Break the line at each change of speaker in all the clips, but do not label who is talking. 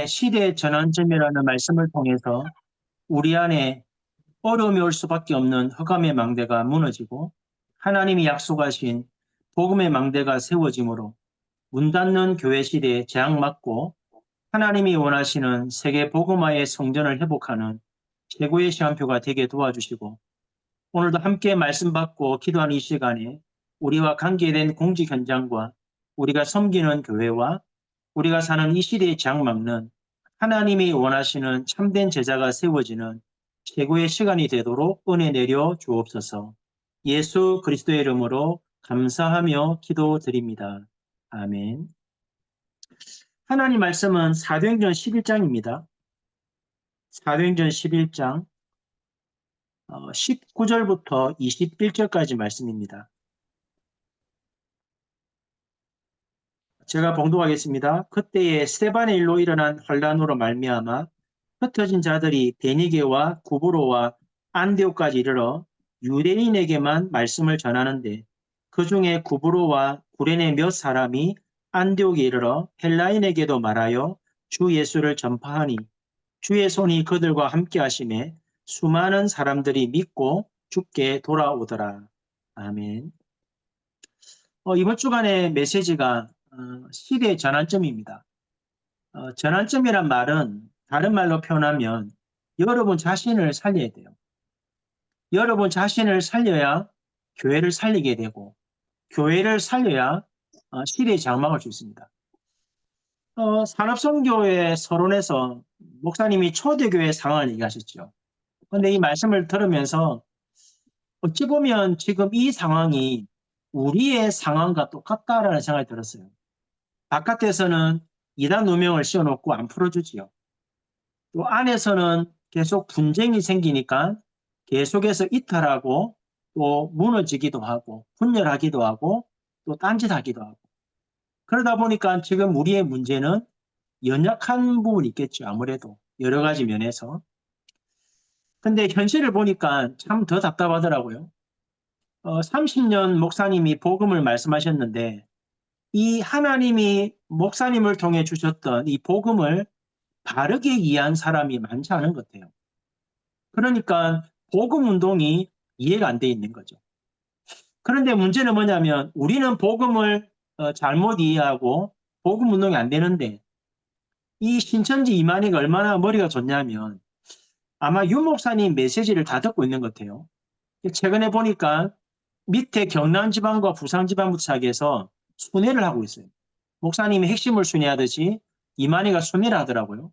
시대 전환점이라는 말씀을 통해서 우리 안에 어려움이 올 수밖에 없는 흑암의 망대가 무너지고 하나님이 약속하신 복음의 망대가 세워지므로 문 닫는 교회 시대에 재앙 맞고 하나님이 원하시는 세계 복음화의 성전을 회복하는 최고의 시간표가 되게 도와주시고 오늘도 함께 말씀 받고 기도하는 이 시간에 우리와 관계된 공직 현장과 우리가 섬기는 교회와 우리가 사는 이 시대의 재앙 막는 하나님이 원하시는 참된 제자가 세워지는 최고의 시간이 되도록 은혜 내려 주옵소서. 예수 그리스도의 이름으로 감사하며 기도드립니다. 아멘. 하나님 말씀은 사도행전 11장입니다. 사도행전 11장 19절부터 21절까지 말씀입니다. 제가 봉독하겠습니다. 그때에 스데반의 일로 일어난 환란으로 말미암아 흩어진 자들이 베니게와 구브로와 안디옥까지 이르러 유대인에게만 말씀을 전하는데 그 중에 구브로와 구레네 몇 사람이 안디옥에 이르러 헬라인에게도 말하여 주 예수를 전파하니 주의 손이 그들과 함께 하심에 수많은 사람들이 믿고 주께 돌아오더라. 아멘. 이번 주간의 메시지가 시대의 전환점입니다. 전환점이란 말은 다른 말로 표현하면 여러분 자신을 살려야 돼요. 여러분 자신을 살려야 교회를 살리게 되고 교회를 살려야 시대의 장막을 수 있습니다. 산업선교회 서론에서 목사님이 초대교회 상황을 얘기하셨죠. 그런데 이 말씀을 들으면서 어찌 보면 지금 이 상황이 우리의 상황과 똑같다라는 생각이 들었어요. 바깥에서는 이단 누명을 씌워놓고 안 풀어주지요. 또 안에서는 계속 분쟁이 생기니까 계속해서 이탈하고 또 무너지기도 하고 분열하기도 하고 또 딴짓하기도 하고 그러다 보니까 지금 우리의 문제는 연약한 부분이 있겠죠. 아무래도 여러 가지 면에서. 근데 현실을 보니까 참 더 답답하더라고요. 30년 목사님이 복음을 말씀하셨는데 이 하나님이 목사님을 통해 주셨던 이 복음을 바르게 이해한 사람이 많지 않은 것 같아요. 그러니까 복음 운동이 이해가 안 돼 있는 거죠. 그런데 문제는 뭐냐면 우리는 복음을 잘못 이해하고 복음 운동이 안 되는데 이 신천지 이만희가 얼마나 머리가 좋냐면 아마 유 목사님 메시지를 다 듣고 있는 것 같아요. 최근에 보니까 밑에 경남지방과 부산지방부터 시작해서 순회를 하고 있어요. 목사님이 핵심을 순회하듯이 이만희가 순회를 하더라고요.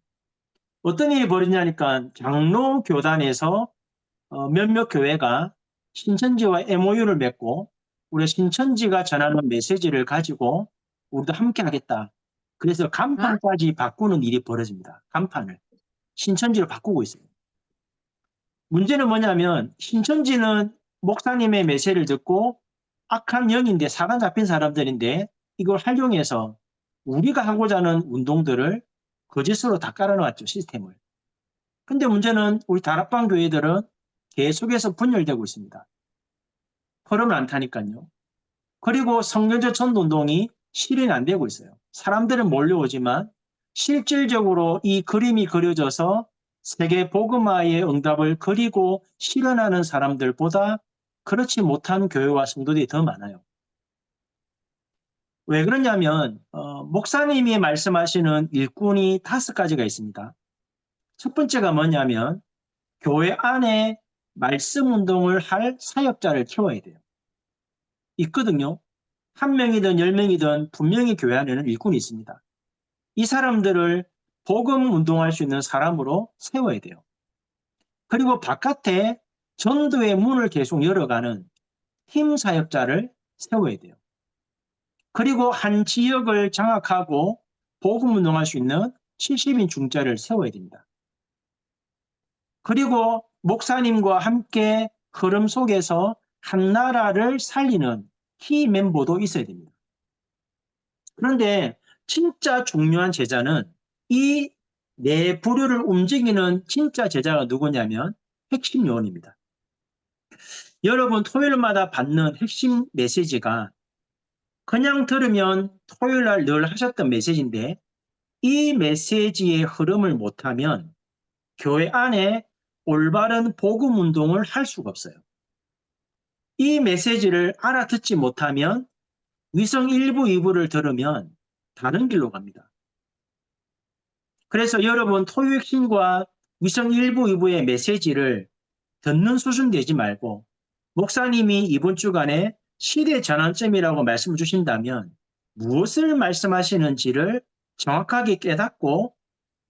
어떤 일이 벌어지냐니까 장로 교단에서 몇몇 교회가 신천지와 MOU를 맺고 우리 신천지가 전하는 메시지를 가지고 우리도 함께 하겠다. 그래서 간판까지 바꾸는 일이 벌어집니다. 간판을. 신천지로 바꾸고 있어요. 문제는 뭐냐면 신천지는 목사님의 메시지를 듣고 악한 영인데 사단 잡힌 사람들인데 이걸 활용해서 우리가 하고자 하는 운동들을 거짓으로 다 깔아놓았죠. 시스템을. 근데 문제는 우리 다락방 교회들은 계속해서 분열되고 있습니다. 흐름을 안 타니까요. 그리고 성경적 전도운동이 실현이 안 되고 있어요. 사람들은 몰려오지만 실질적으로 이 그림이 그려져서 세계 복음화의 응답을 그리고 실현하는 사람들보다 그렇지 못한 교회와 성도들이 더 많아요. 왜 그러냐면 목사님이 말씀하시는 일꾼이 5가지가 있습니다. 첫 번째가 뭐냐면 교회 안에 말씀 운동을 할 사역자를 키워야 돼요. 있거든요. 1명이든 10명이든 분명히 교회 안에는 일꾼이 있습니다. 이 사람들을 복음 운동할 수 있는 사람으로 세워야 돼요. 그리고 바깥에 전도의 문을 계속 열어가는 팀 사역자를 세워야 돼요. 그리고 한 지역을 장악하고 복음 운동할 수 있는 70인 중자를 세워야 됩니다. 그리고 목사님과 함께 흐름 속에서 한 나라를 살리는 키 멤버도 있어야 됩니다. 그런데 진짜 중요한 제자는 이 네 부류를 움직이는 진짜 제자가 누구냐면 핵심 요원입니다. 여러분 토요일마다 받는 핵심 메시지가 그냥 들으면 토요일날 늘 하셨던 메시지인데 이 메시지의 흐름을 못하면 교회 안에 올바른 복음 운동을 할 수가 없어요. 이 메시지를 알아듣지 못하면 위성 1부, 2부를 들으면 다른 길로 갑니다. 그래서 여러분 토요일신과 위성 1부, 2부의 메시지를 듣는 수준 되지 말고 목사님이 이번 주간에 시대 전환점이라고 말씀을 주신다면 무엇을 말씀하시는지를 정확하게 깨닫고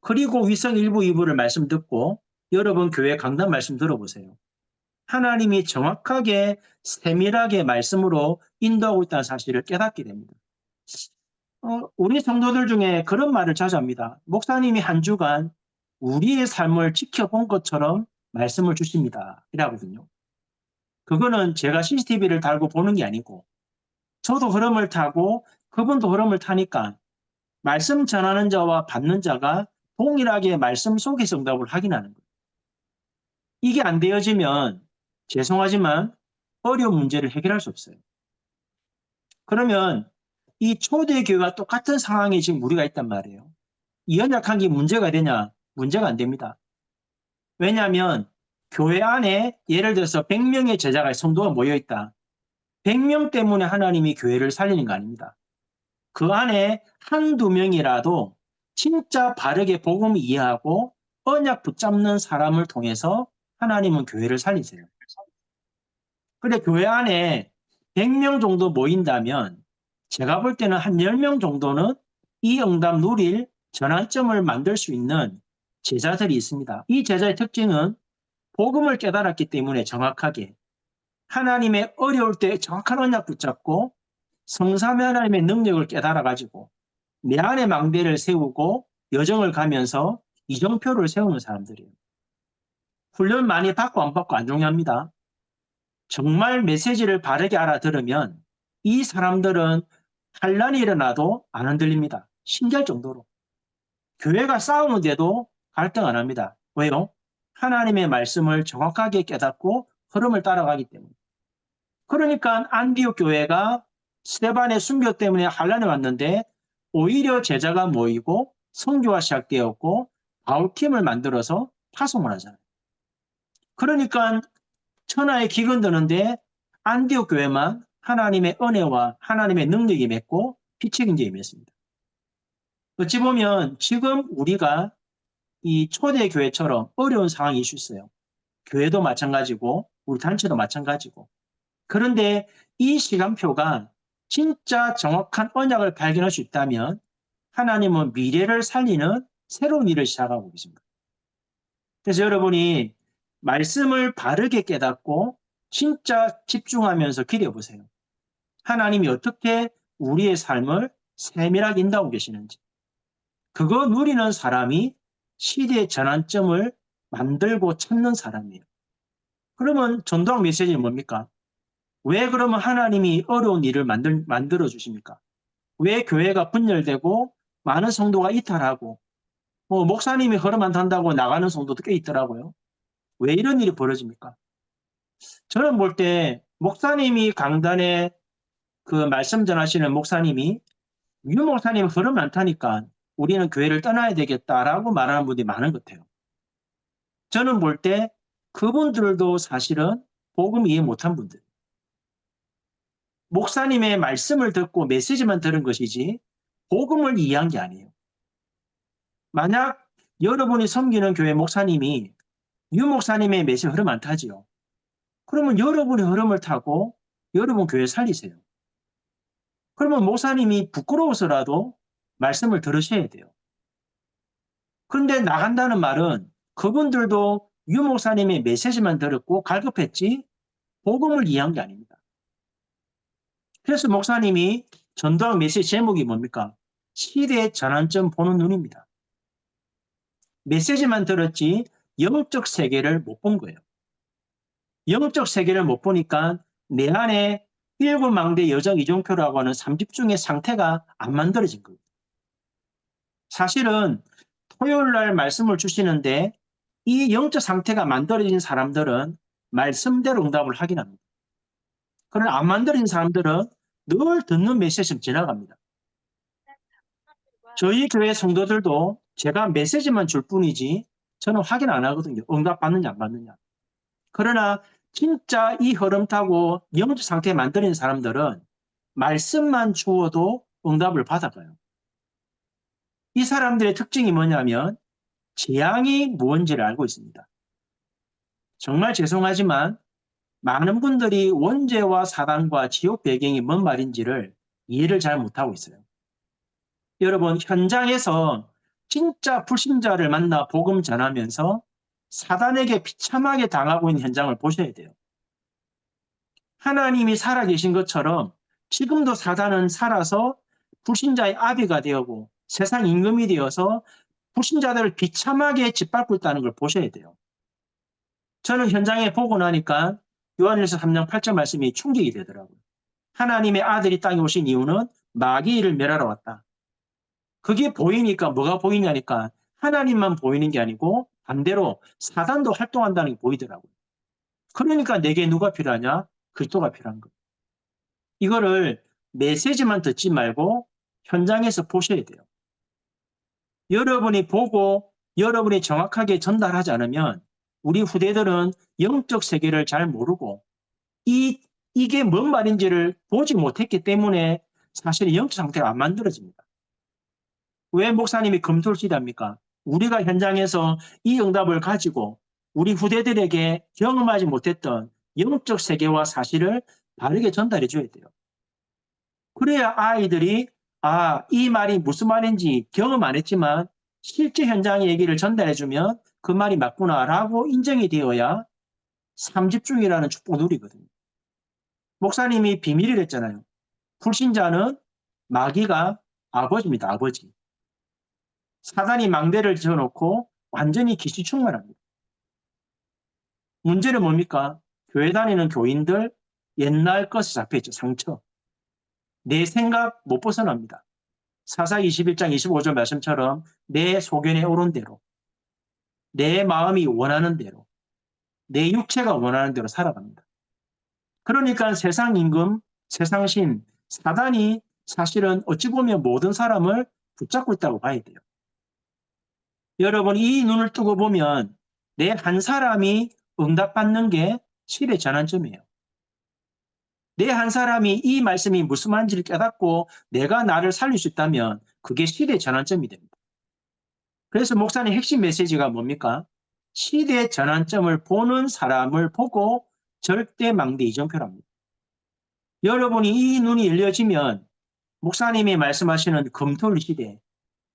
그리고 위성 1부, 2부를 말씀 듣고 여러분 교회 강단 말씀 들어보세요. 하나님이 정확하게 세밀하게 말씀으로 인도하고 있다는 사실을 깨닫게 됩니다. 우리 성도들 중에 그런 말을 자주 합니다. 목사님이 한 주간 우리의 삶을 지켜본 것처럼 말씀을 주십니다. 이라거든요. 그거는 제가 CCTV를 달고 보는 게 아니고 저도 흐름을 타고 그분도 흐름을 타니까 말씀 전하는 자와 받는 자가 동일하게 말씀 속에서 응답을 확인하는 거예요. 이게 안 되어지면 죄송하지만 어려운 문제를 해결할 수 없어요. 그러면 이 초대교회와 똑같은 상황에 지금 우리가 있단 말이에요. 이 연약한 게 문제가 되냐? 문제가 안 됩니다. 왜냐하면 교회 안에 예를 들어서 100명의 제자가 성도가 모여있다. 100명 때문에 하나님이 교회를 살리는 거 아닙니다. 그 안에 한두 명이라도 진짜 바르게 복음을 이해하고 언약 붙잡는 사람을 통해서 하나님은 교회를 살리세요. 근데 교회 안에 100명 정도 모인다면 제가 볼 때는 한 10명 정도는 이 응답 누릴 전환점을 만들 수 있는 제자들이 있습니다. 이 제자의 특징은 복음을 깨달았기 때문에 정확하게 하나님의 어려울 때 정확한 언약 붙잡고 성삼위 하나님의 능력을 깨달아가지고 내 안의 망대를 세우고 여정을 가면서 이정표를 세우는 사람들이에요. 훈련 많이 받고 안 받고 안 중요합니다. 정말 메시지를 바르게 알아들으면 이 사람들은 환란이 일어나도 안 흔들립니다. 신기할 정도로. 교회가 싸우는데도 갈등 안 합니다. 왜요? 하나님의 말씀을 정확하게 깨닫고 흐름을 따라가기 때문에. 그러니까 안디옥 교회가 스데반의 순교 때문에 환란이 왔는데 오히려 제자가 모이고 선교가 시작되었고 바울팀을 만들어서 파송을 하잖아요. 그러니까 천하에 기근 드는데 안디옥 교회만 하나님의 은혜와 하나님의 능력이 맺고 빛의 경제에 임했습니다. 어찌 보면 지금 우리가 이 초대교회처럼 어려운 상황이 있을 수 있어요. 교회도 마찬가지고 우리 단체도 마찬가지고. 그런데 이 시간표가 진짜 정확한 언약을 발견할 수 있다면 하나님은 미래를 살리는 새로운 일을 시작하고 계십니다. 그래서 여러분이 말씀을 바르게 깨닫고 진짜 집중하면서 기대해 보세요. 하나님이 어떻게 우리의 삶을 세밀하게 인도하고 계시는지. 그거 누리는 사람이 시대의 전환점을 만들고 찾는 사람이에요. 그러면 전도학 메시지는 뭡니까? 왜 그러면 하나님이 어려운 일을 만들어 주십니까? 왜 교회가 분열되고 많은 성도가 이탈하고 목사님이 흐름 안 탄다고 나가는 성도도 꽤 있더라고요. 왜 이런 일이 벌어집니까? 저는 볼 때 목사님이 강단에 그 말씀 전하시는 목사님이 유 목사님 흐름 안 타니까 우리는 교회를 떠나야 되겠다라고 말하는 분들이 많은 것 같아요. 저는 볼 때 그분들도 사실은 복음 이해 못한 분들. 목사님의 말씀을 듣고 메시지만 들은 것이지 복음을 이해한 게 아니에요. 만약 여러분이 섬기는 교회 목사님이 유 목사님의 메시지 흐름 안 타지요. 그러면 여러분의 흐름을 타고 여러분 교회 살리세요. 그러면 목사님이 부끄러워서라도 말씀을 들으셔야 돼요. 그런데 나간다는 말은 그분들도 유 목사님의 메시지만 들었고 갈급했지 복음을 이해한 게 아닙니다. 그래서 목사님이 전도학 메시지 제목이 뭡니까? 시대의 전환점 보는 눈입니다. 메시지만 들었지 영적 세계를 못 본 거예요. 영적 세계를 못 보니까 내 안에 일곱 망대 여정 이종표라고 하는 3집중의 상태가 안 만들어진 거예요. 사실은 토요일 날 말씀을 주시는데 이 영적 상태가 만들어진 사람들은 말씀대로 응답을 하긴 합니다. 그러나 안 만들어진 사람들은 늘 듣는 메시지는 지나갑니다. 저희 교회 성도들도 제가 메시지만 줄 뿐이지 저는 확인 안 하거든요. 응답 받느냐 안 받느냐. 그러나 진짜 이 흐름 타고 영적 상태 만드는 사람들은 말씀만 주어도 응답을 받아가요. 이 사람들의 특징이 뭐냐면 재앙이 뭔지를 알고 있습니다. 정말 죄송하지만 많은 분들이 원죄와 사단과 지옥 배경이 뭔 말인지를 이해를 잘 못하고 있어요. 여러분, 현장에서 진짜 불신자를 만나 복음 전하면서 사단에게 비참하게 당하고 있는 현장을 보셔야 돼요. 하나님이 살아계신 것처럼 지금도 사단은 살아서 불신자의 아비가 되고 세상 임금이 되어서 불신자들을 비참하게 짓밟고 있다는 걸 보셔야 돼요. 저는 현장에 보고 나니까 요한일서 3장 8절 말씀이 충격이 되더라고요. 하나님의 아들이 땅에 오신 이유는 마귀를 멸하러 왔다. 그게 보이니까 뭐가 보이냐니까 하나님만 보이는 게 아니고 반대로 사단도 활동한다는 게 보이더라고요. 그러니까 내게 누가 필요하냐? 그리스도가 필요한 거예요. 이거를 메시지만 듣지 말고 현장에서 보셔야 돼요. 여러분이 보고 여러분이 정확하게 전달하지 않으면 우리 후대들은 영적 세계를 잘 모르고 이게 뭔 말인지를 보지 못했기 때문에 사실 영적 상태가 안 만들어집니다. 왜 목사님이 검토를 시합니까? 우리가 현장에서 이 응답을 가지고 우리 후대들에게 경험하지 못했던 영적 세계와 사실을 바르게 전달해 줘야 돼요. 그래야 아이들이 이 말이 무슨 말인지 경험 안 했지만 실제 현장의 얘기를 전달해 주면 그 말이 맞구나라고 인정이 되어야 삼집중이라는 축복을 누리거든요. 목사님이 비밀을 했잖아요. 불신자는 마귀가 아버지입니다. 아버지. 사단이 망대를 지어놓고 완전히 귀신 충만합니다. 문제는 뭡니까? 교회 다니는 교인들 옛날 것에 잡혀있죠. 상처. 내 생각 못 벗어납니다. 사사기 21장 25절 말씀처럼 내 소견에 오른 대로 내 마음이 원하는 대로 내 육체가 원하는 대로 살아갑니다. 그러니까 세상 임금, 세상 신, 사단이 사실은 어찌 보면 모든 사람을 붙잡고 있다고 봐야 돼요. 여러분 이 눈을 뜨고 보면 내 한 사람이 응답받는 게 실의 전환점이에요. 내 한 사람이 이 말씀이 무슨 말인지를 깨닫고 내가 나를 살릴 수 있다면 그게 실의 전환점이 됩니다. 그래서 목사님 핵심 메시지가 뭡니까? 시대 전환점을 보는 사람을 보고 절대 망대 이정표랍니다. 여러분이 이 눈이 열려지면 목사님이 말씀하시는 금토일 시대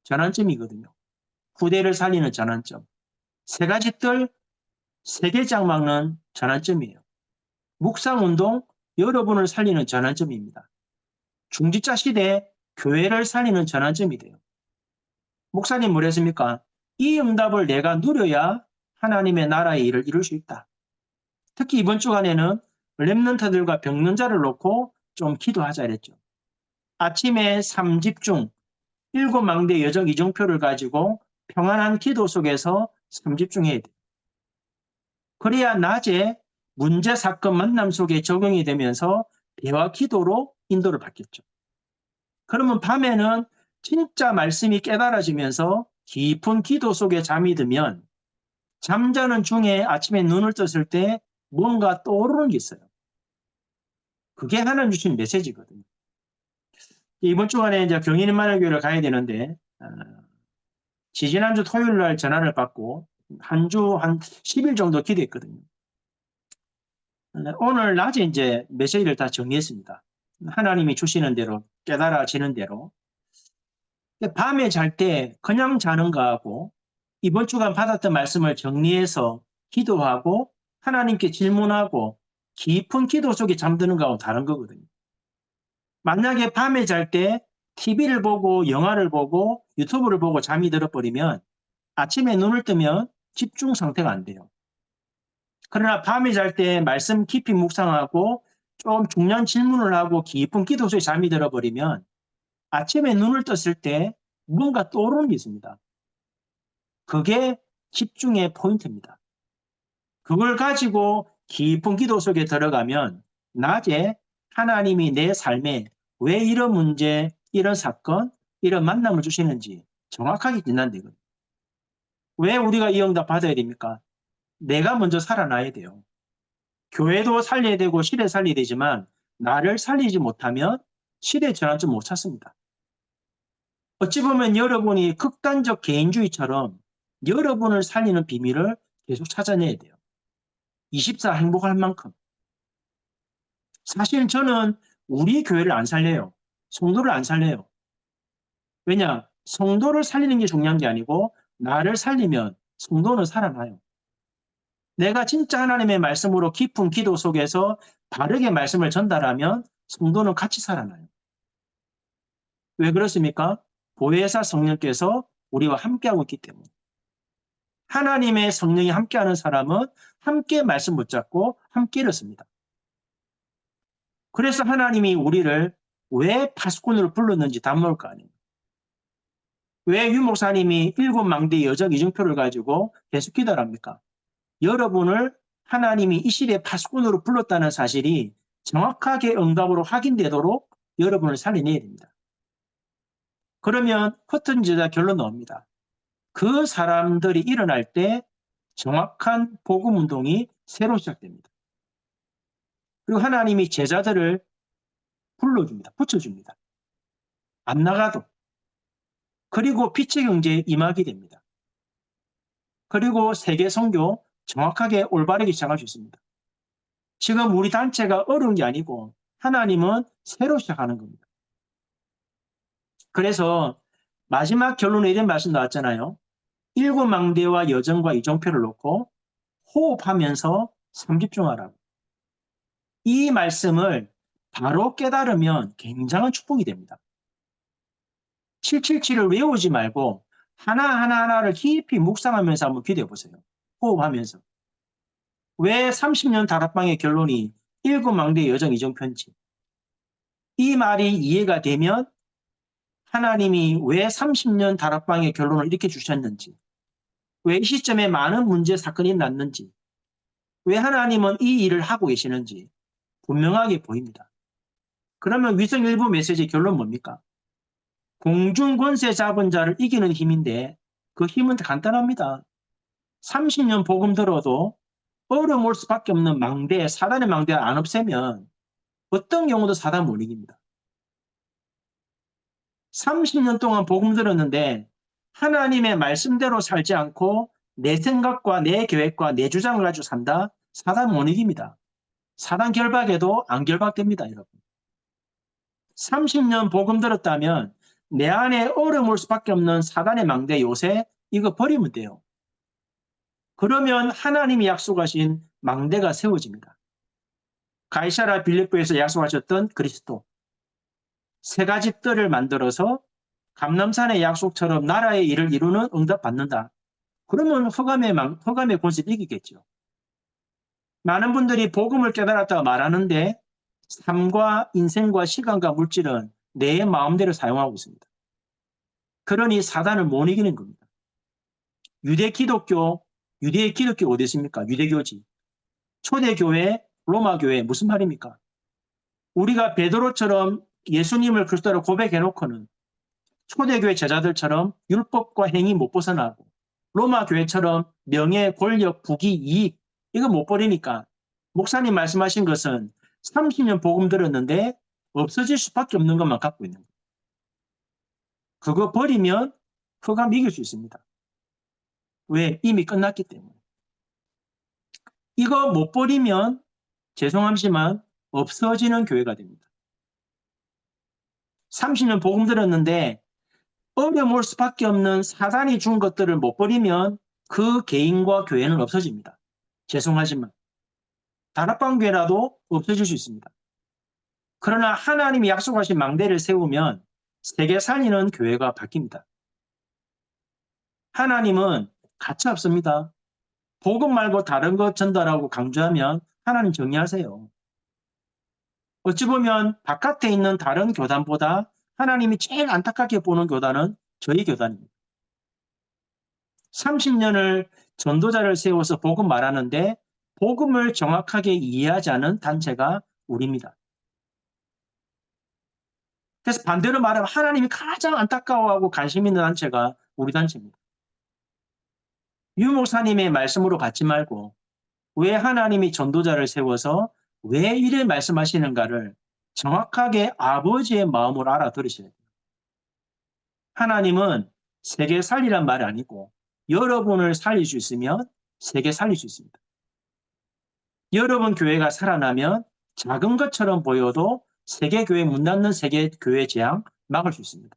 전환점이거든요. 후대를 살리는 전환점. 세 가지 뜰, 세계장 막는 전환점이에요. 묵상운동, 여러분을 살리는 전환점입니다. 중지자 시대, 교회를 살리는 전환점이 돼요. 목사님 뭐랬습니까? 이 응답을 내가 누려야 하나님의 나라의 일을 이룰 수 있다. 특히 이번 주간에는 렘넌트들과 병능자를 놓고 좀 기도하자 이랬죠. 아침에 3집중, 7망대 여정 이정표를 가지고 평안한 기도 속에서 3집중해야 돼요. 그래야 낮에 문제, 사건, 만남 속에 적용이 되면서 대화 기도로 인도를 받겠죠. 그러면 밤에는 진짜 말씀이 깨달아지면서 깊은 기도 속에 잠이 들면 잠자는 중에 아침에 눈을 떴을 때 뭔가 떠오르는 게 있어요. 그게 하나님 주신 메시지거든요. 이번 주간에 이제 경인만일교회를 가야 되는데 지지난주 토요일 날 전화를 받고 한 10일 정도 기도했거든요. 오늘 낮에 이제 메시지를 다 정리했습니다. 하나님이 주시는 대로 깨달아지는 대로. 밤에 잘 때 그냥 자는 거하고 이번 주간 받았던 말씀을 정리해서 기도하고 하나님께 질문하고 깊은 기도 속에 잠드는 거하고 다른 거거든요. 만약에 밤에 잘 때 TV를 보고 영화를 보고 유튜브를 보고 잠이 들어버리면 아침에 눈을 뜨면 집중 상태가 안 돼요. 그러나 밤에 잘 때 말씀 깊이 묵상하고 좀 중요한 질문을 하고 깊은 기도 속에 잠이 들어버리면 아침에 눈을 떴을 때 뭔가 떠오르는 게 있습니다. 그게 집중의 포인트입니다. 그걸 가지고 깊은 기도 속에 들어가면 낮에 하나님이 내 삶에 왜 이런 문제, 이런 사건, 이런 만남을 주시는지 정확하게 진단되거든요. 왜 우리가 이 응답 받아야 됩니까? 내가 먼저 살아나야 돼요. 교회도 살려야 되고 시대 살려야 되지만 나를 살리지 못하면 시대 전환점 못 찾습니다. 어찌 보면 여러분이 극단적 개인주의처럼 여러분을 살리는 비밀을 계속 찾아내야 돼요. 24 행복할 만큼. 사실 저는 우리 교회를 안 살려요. 성도를 안 살려요. 왜냐? 성도를 살리는 게 중요한 게 아니고 나를 살리면 성도는 살아나요. 내가 진짜 하나님의 말씀으로 깊은 기도 속에서 바르게 말씀을 전달하면 성도는 같이 살아나요. 왜 그렇습니까? 보혜사 성령께서 우리와 함께하고 있기 때문에. 하나님의 성령이 함께하는 사람은 함께 말씀 붙잡고 함께 일었습니다. 그래서 하나님이 우리를 왜 파수꾼으로 불렀는지 담을 거 아니에요. 왜 유 목사님이 7망대 여정 이정표를 가지고 계속 기도를 합니까? 여러분을 하나님이 이 시대의 파수꾼으로 불렀다는 사실이 정확하게 응답으로 확인되도록 여러분을 살려내야 됩니다. 그러면 흩어지자 결론 나옵니다. 그 사람들이 일어날 때 정확한 복음 운동이 새로 시작됩니다. 그리고 하나님이 제자들을 불러줍니다. 붙여줍니다. 안 나가도. 그리고 빛의 경제에 임하게 됩니다. 그리고 세계 선교 정확하게 올바르게 시작할 수 있습니다. 지금 우리 단체가 어려운 게 아니고 하나님은 새로 시작하는 겁니다. 그래서 마지막 결론에 이런 말씀 나왔잖아요. 7망대와 여정과 이정표를 놓고 호흡하면서 삼집중하라고. 이 말씀을 바로 깨달으면 굉장한 축복이 됩니다. 777을 외우지 말고 하나하나를 깊이 묵상하면서 한번 기도해 보세요. 호흡하면서. 왜 30년 다락방의 결론이 7망대 여정 이정표인지. 이 말이 이해가 되면 하나님이 왜 30년 다락방의 결론을 이렇게 주셨는지, 왜 이 시점에 많은 문제 사건이 났는지, 왜 하나님은 이 일을 하고 계시는지 분명하게 보입니다. 그러면 위성 일부 메시지의 결론 뭡니까? 공중 권세 잡은 자를 이기는 힘인데 그 힘은 간단합니다. 30년 복음 들어도 어려울 수밖에 없는 망대, 사단의 망대를 안 없애면 어떤 경우도 사단 못 이깁니다. 30년 동안 복음 들었는데 하나님의 말씀대로 살지 않고 내 생각과 내 계획과 내 주장을 가지고 산다? 사단 못 이깁니다. 사단 결박에도 안 결박됩니다, 여러분. 30년 복음 들었다면 내 안에 어려울 수밖에 없는 사단의 망대 요새 이거 버리면 돼요. 그러면 하나님이 약속하신 망대가 세워집니다. 가이사라 빌립보에서 약속하셨던 그리스도. 세 가지 뜰을 만들어서 감람산의 약속처럼 나라의 일을 이루는 응답 받는다. 그러면 흑암의 권세를 이기겠죠. 많은 분들이 복음을 깨달았다고 말하는데 삶과 인생과 시간과 물질은 내 마음대로 사용하고 있습니다. 그러니 사단을 못 이기는 겁니다. 유대의 기독교 어디 있습니까? 유대교지. 초대교회, 로마교회 무슨 말입니까? 우리가 베드로처럼 예수님을 그리스도로 고백해놓고는 초대교회 제자들처럼 율법과 행위 못 벗어나고 로마교회처럼 명예, 권력, 부귀, 이익 이거 못 버리니까 목사님 말씀하신 것은 30년 복음 들었는데 없어질 수밖에 없는 것만 갖고 있는 거예요. 그거 버리면 흑암 이길 수 있습니다. 왜? 이미 끝났기 때문에. 이거 못 버리면 죄송하지만 없어지는 교회가 됩니다. 30년 복음 들었는데 어려울 수밖에 없는 사단이 준 것들을 못 버리면 그 개인과 교회는 없어집니다. 죄송하지만. 다락방교회라도 없어질 수 있습니다. 그러나 하나님이 약속하신 망대를 세우면 세계 살리는 교회가 바뀝니다. 하나님은 가차 없습니다. 복음 말고 다른 것 전달하고 강조하면 하나님 정리하세요. 어찌 보면 바깥에 있는 다른 교단보다 하나님이 제일 안타깝게 보는 교단은 저희 교단입니다. 30년을 전도자를 세워서 복음 말하는데 복음을 정확하게 이해하지 않은 단체가 우리입니다. 그래서 반대로 말하면 하나님이 가장 안타까워하고 관심 있는 단체가 우리 단체입니다. 유 목사님의 말씀으로 받지 말고 왜 하나님이 전도자를 세워서 왜 이래 말씀하시는가를 정확하게 아버지의 마음으로 알아들으셔야 돼요. 하나님은 세계 살리란 말이 아니고 여러분을 살릴 수 있으면 세계 살릴 수 있습니다. 여러분 교회가 살아나면 작은 것처럼 보여도 세계 교회 문 닫는 세계 교회 재앙 막을 수 있습니다.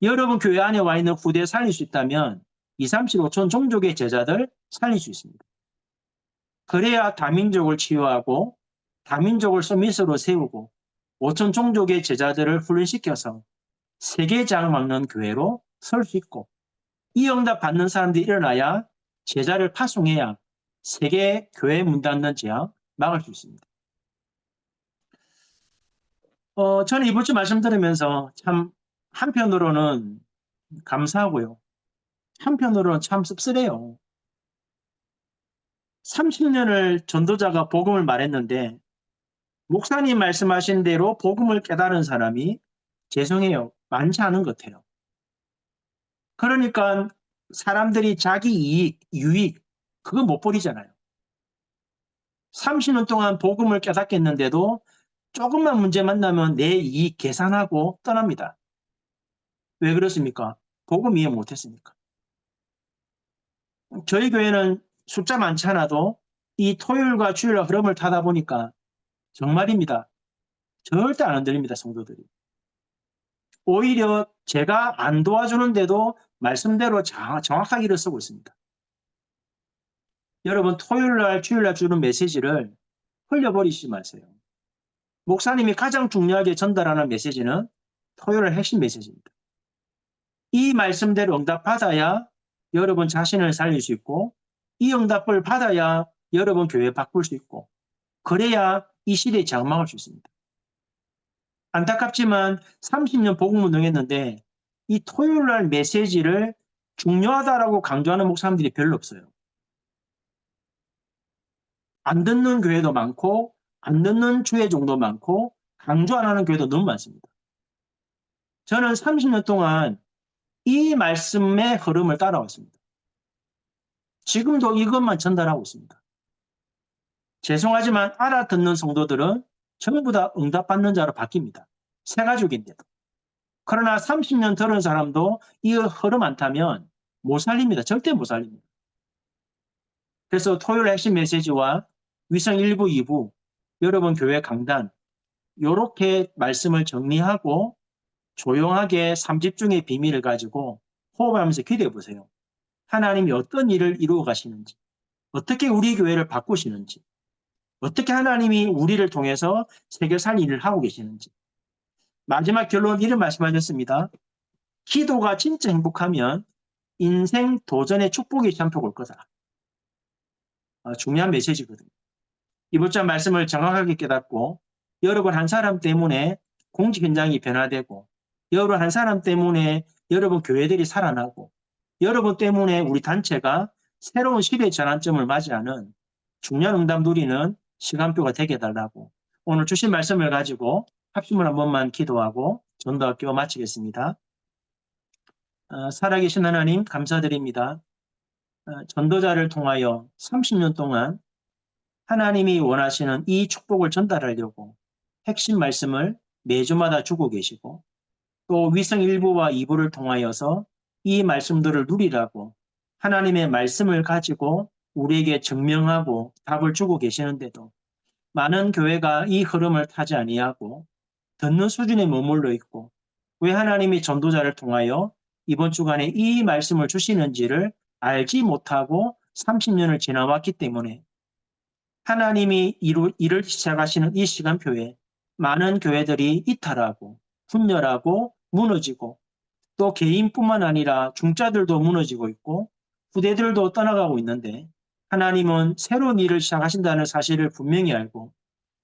여러분 교회 안에 와 있는 후대 살릴 수 있다면 2, 3, 7, 5천 종족의 제자들 살릴 수 있습니다. 그래야 다민족을 치유하고 다민족을 서밋으로 세우고 5천 종족의 제자들을 훈련시켜서 세계 재앙 막는 교회로 설 수 있고 이 응답 받는 사람들이 일어나야 제자를 파송해야 세계 교회 문 닫는 재앙 막을 수 있습니다. 저는 이번 주 말씀 들으면서 참 한편으로는 감사하고요. 한편으로는 참 씁쓸해요. 30년을 전도자가 복음을 말했는데 목사님 말씀하신 대로 복음을 깨달은 사람이 죄송해요. 많지 않은 것 같아요. 그러니까 사람들이 자기 이익, 유익 그거 못 버리잖아요. 30년 동안 복음을 깨닫겠는데도 조금만 문제 만나면 내 이익 계산하고 떠납니다. 왜 그렇습니까? 복음 이해 못했으니까. 저희 교회는 숫자 많지 않아도 이 토요일과 주일의 흐름을 타다 보니까 정말입니다. 절대 안 흔들립니다, 성도들이. 오히려 제가 안 도와주는데도 말씀대로 정확하게 일을 쓰고 있습니다. 여러분 토요일날 주일날 주는 메시지를 흘려버리지 마세요. 목사님이 가장 중요하게 전달하는 메시지는 토요일의 핵심 메시지입니다. 이 말씀대로 응답받아야 여러분 자신을 살릴 수 있고 이 응답을 받아야 여러분 교회 바꿀 수 있고 그래야 이 시대에 장막할 수 있습니다. 안타깝지만 30년 복음운동했는데 이 토요일날 메시지를 중요하다라고 강조하는 목사님들이 별로 없어요. 안 듣는 교회도 많고 안 듣는 주의 종도 많고 강조 안 하는 교회도 너무 많습니다. 저는 30년 동안 이 말씀의 흐름을 따라왔습니다. 지금도 이것만 전달하고 있습니다. 죄송하지만 알아듣는 성도들은 전부 다 응답받는 자로 바뀝니다. 새 가족인데도. 그러나 30년 들은 사람도 이 흐름 안 타면 못 살립니다. 절대 못 살립니다. 그래서 토요일 핵심 메시지와 위성 1부, 2부, 여러분 교회 강단 이렇게 말씀을 정리하고 조용하게 3집중의 비밀을 가지고 호흡하면서 기도해 보세요. 하나님이 어떤 일을 이루어 가시는지, 어떻게 우리 교회를 바꾸시는지, 어떻게 하나님이 우리를 통해서 세계 살릴 일을 하고 계시는지. 마지막 결론 이런 말씀하셨습니다. 기도가 진짜 행복하면 인생 도전의 축복이 잠표 올 거다. 중요한 메시지거든요. 이번 주 말씀을 정확하게 깨닫고 여러분 한 사람 때문에 공직 현장이 변화되고 여러분 한 사람 때문에 여러분 교회들이 살아나고 여러분 때문에 우리 단체가 새로운 시대의 전환점을 맞이하는 중요한 응답 누리는 시간표가 되게 해달라고 오늘 주신 말씀을 가지고 합심을 한 번만 기도하고 전도학교 마치겠습니다. 살아계신 하나님 감사드립니다. 전도자를 통하여 30년 동안 하나님이 원하시는 이 축복을 전달하려고 핵심 말씀을 매주마다 주고 계시고 또 위성 1부와 2부를 통하여서 이 말씀들을 누리라고 하나님의 말씀을 가지고 우리에게 증명하고 답을 주고 계시는데도 많은 교회가 이 흐름을 타지 아니하고 듣는 수준에 머물러 있고 왜 하나님이 전도자를 통하여 이번 주간에 이 말씀을 주시는지를 알지 못하고 30년을 지나왔기 때문에 하나님이 일을 시작하시는 이 시간표에 많은 교회들이 이탈하고 분열하고 무너지고 또 개인뿐만 아니라 중자들도 무너지고 있고 후대들도 떠나가고 있는데 하나님은 새로운 일을 시작하신다는 사실을 분명히 알고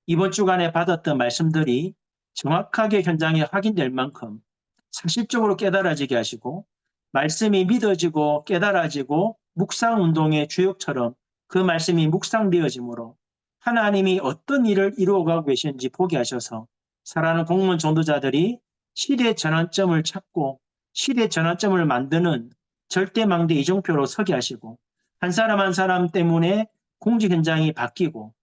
이번 주간에 받았던 말씀들이 정확하게 현장에 확인될 만큼 사실적으로 깨달아지게 하시고 말씀이 믿어지고 깨달아지고 묵상운동의 주역처럼 그 말씀이 묵상되어지므로 하나님이 어떤 일을 이루어가고 계시는지 보게 하셔서 사랑하는 공무원 전도자들이 시대 전환점을 찾고 시대 전환점을 만드는 절대망대 이정표로 서게 하시고 한 사람 한 사람 때문에 공직 현장이 바뀌고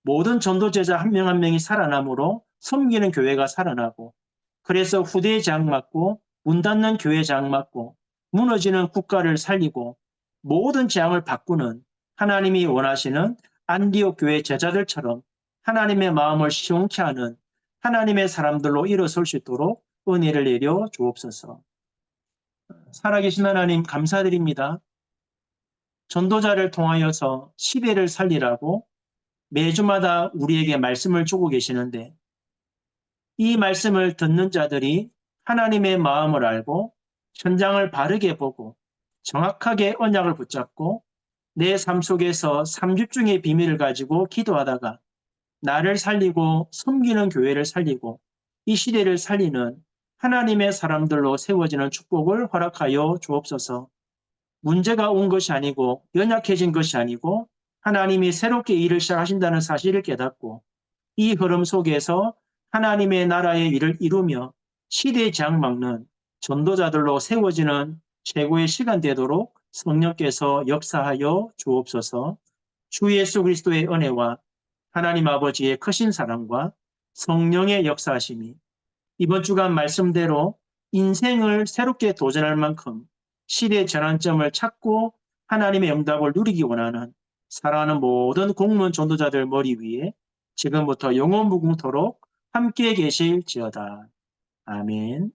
모든 전도제자 한 명 한 명이 살아남으로 섬기는 교회가 살아나고 그래서 후대에 장악맞고 문 닫는 교회 장악맞고 무너지는 국가를 살리고 모든 재앙을 바꾸는 하나님이 원하시는 안디옥 교회 제자들처럼 하나님의 마음을 시원케 하는 하나님의 사람들로 일어설 수 있도록 은혜를 내려 주옵소서. 살아계신 하나님 감사드립니다. 전도자를 통하여서 시대를 살리라고 매주마다 우리에게 말씀을 주고 계시는데 이 말씀을 듣는 자들이 하나님의 마음을 알고 현장을 바르게 보고 정확하게 언약을 붙잡고 내 삶 속에서 삼집중의 비밀을 가지고 기도하다가 나를 살리고 섬기는 교회를 살리고 이 시대를 살리는 하나님의 사람들로 세워지는 축복을 허락하여 주옵소서. 문제가 온 것이 아니고 연약해진 것이 아니고 하나님이 새롭게 일을 시작하신다는 사실을 깨닫고 이 흐름 속에서 하나님의 나라의 일을 이루며 시대의 장막는 전도자들로 세워지는 최고의 시간 되도록 성령께서 역사하여 주옵소서. 주 예수 그리스도의 은혜와 하나님 아버지의 크신 사랑과 성령의 역사하심이 이번 주간 말씀대로 인생을 새롭게 도전할 만큼 시대의 전환점을 찾고 하나님의 응답을 누리기 원하는 사랑하는 모든 공무원 전도자들 머리 위에 지금부터 영원무궁토록 함께 계실지어다. 아멘.